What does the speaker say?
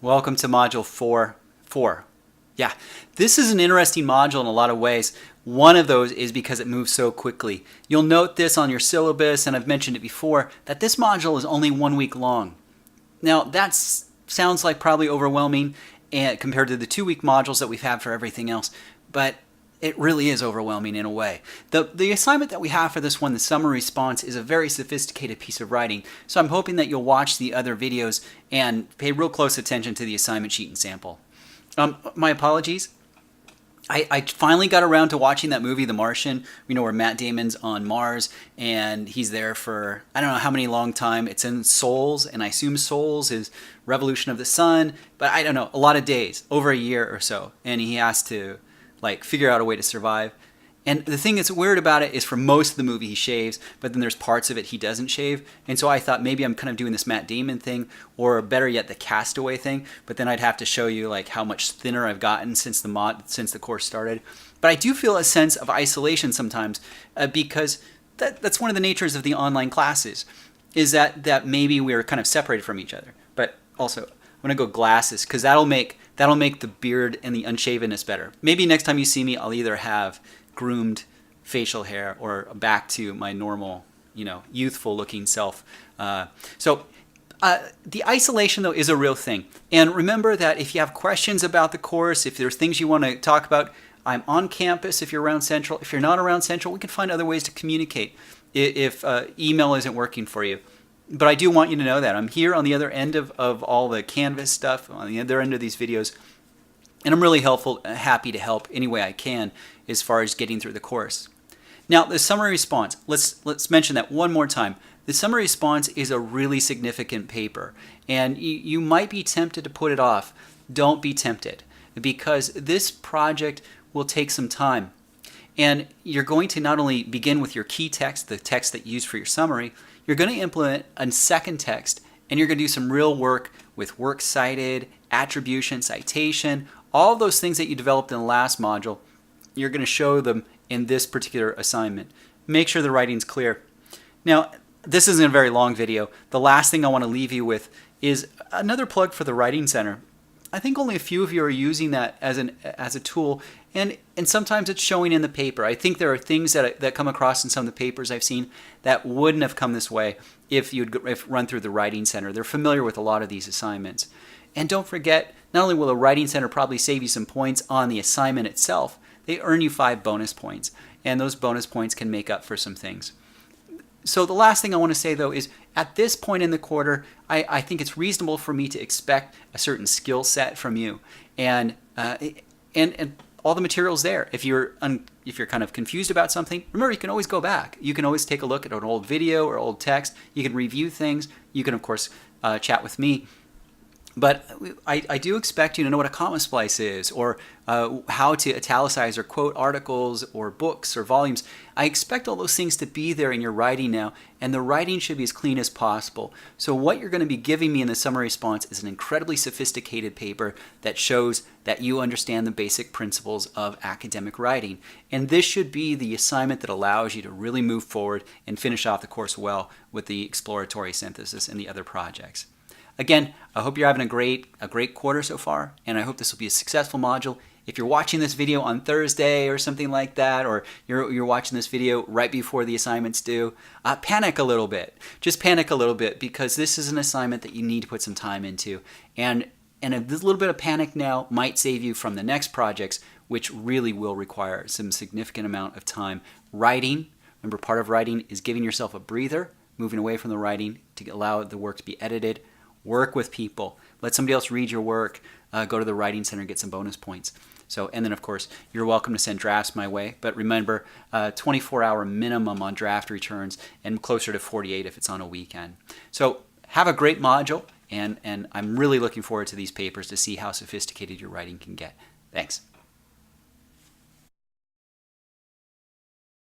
Welcome to Module 4. Yeah, this is an interesting module in a lot of ways. One of those is because it moves so quickly. You'll note this on your syllabus, and I've mentioned it before, that this module is only 1 week long. Now, that sounds like probably overwhelming compared to the 2-week modules that we've had for everything else, but it really is overwhelming in a way. The assignment that we have for this one, the summary response, is a very sophisticated piece of writing, so I'm hoping that you'll watch the other videos and pay real close attention to the assignment sheet and sample. My apologies. I finally got around to watching that movie, The Martian, where Matt Damon's on Mars and he's there for I don't know how many long time. It's in Souls, and I assume Souls is Revolution of the Sun, but I don't know, a lot of days, over a year or so, and he has to figure out a way to survive. And the thing that's weird about it is for most of the movie he shaves, but then there's parts of it he doesn't shave. And so I thought maybe I'm kind of doing this Matt Damon thing, or better yet, the Castaway thing. But then I'd have to show you how much thinner I've gotten since the course started. But I do feel a sense of isolation sometimes because that's one of the natures of the online classes, is that maybe we're kind of separated from each other. But also, I'm gonna go glasses because that'll make the beard and the unshavenness better. Maybe next time you see me, I'll either have groomed facial hair or back to my normal, youthful looking self. So the isolation, though, is a real thing. And remember that if you have questions about the course, if there's things you want to talk about, I'm on campus if you're around Central. If you're not around Central, we can find other ways to communicate if email isn't working for you. But I do want you to know that I'm here on the other end of all the Canvas stuff, on the other end of these videos, and I'm really happy to help any way I can as far as getting through the course. Now, the summary response, let's mention that one more time. The summary response is a really significant paper, and you might be tempted to put it off. Don't be tempted, because this project will take some time. And you're going to not only begin with your key text, the text that you use for your summary, you're going to implement a second text, and you're going to do some real work with works cited, attribution, citation, all of those things that you developed in the last module. You're going to show them in this particular assignment. Make sure the writing's clear. Now, this isn't a very long video. The last thing I want to leave you with is another plug for the Writing Center. I think only a few of you are using that as a tool, and sometimes it's showing in the paper. I think there are things that come across in some of the papers I've seen that wouldn't have come this way if you'd run through the Writing Center. They're familiar with a lot of these assignments. And don't forget, not only will the Writing Center probably save you some points on the assignment itself, they earn you 5 bonus points, and those bonus points can make up for some things. So the last thing I want to say, though, is at this point in the quarter, I think it's reasonable for me to expect a certain skill set from you, and all the material's there. If you're kind of confused about something, remember, you can always go back. You can always take a look at an old video or old text. You can review things. You can, of course, chat with me. But I do expect you to know what a comma splice is, or how to italicize or quote articles or books or volumes. I expect all those things to be there in your writing now, and the writing should be as clean as possible. So what you're going to be giving me in the summary response is an incredibly sophisticated paper that shows that you understand the basic principles of academic writing. And this should be the assignment that allows you to really move forward and finish off the course well with the exploratory synthesis and the other projects. Again, I hope you're having a great quarter so far, and I hope this will be a successful module. If you're watching this video on Thursday or something like that, or you're watching this video right before the assignment's due, panic a little bit. Just panic a little bit, because this is an assignment that you need to put some time into. And a little bit of panic now might save you from the next projects, which really will require some significant amount of time. Writing, remember, part of writing is giving yourself a breather, moving away from the writing to allow the work to be edited. Work with people. Let somebody else read your work. Go to the Writing Center and get some bonus points. And then, of course, you're welcome to send drafts my way. But remember, 24-hour minimum on draft returns, and closer to 48 if it's on a weekend. So have a great module, and I'm really looking forward to these papers to see how sophisticated your writing can get. Thanks.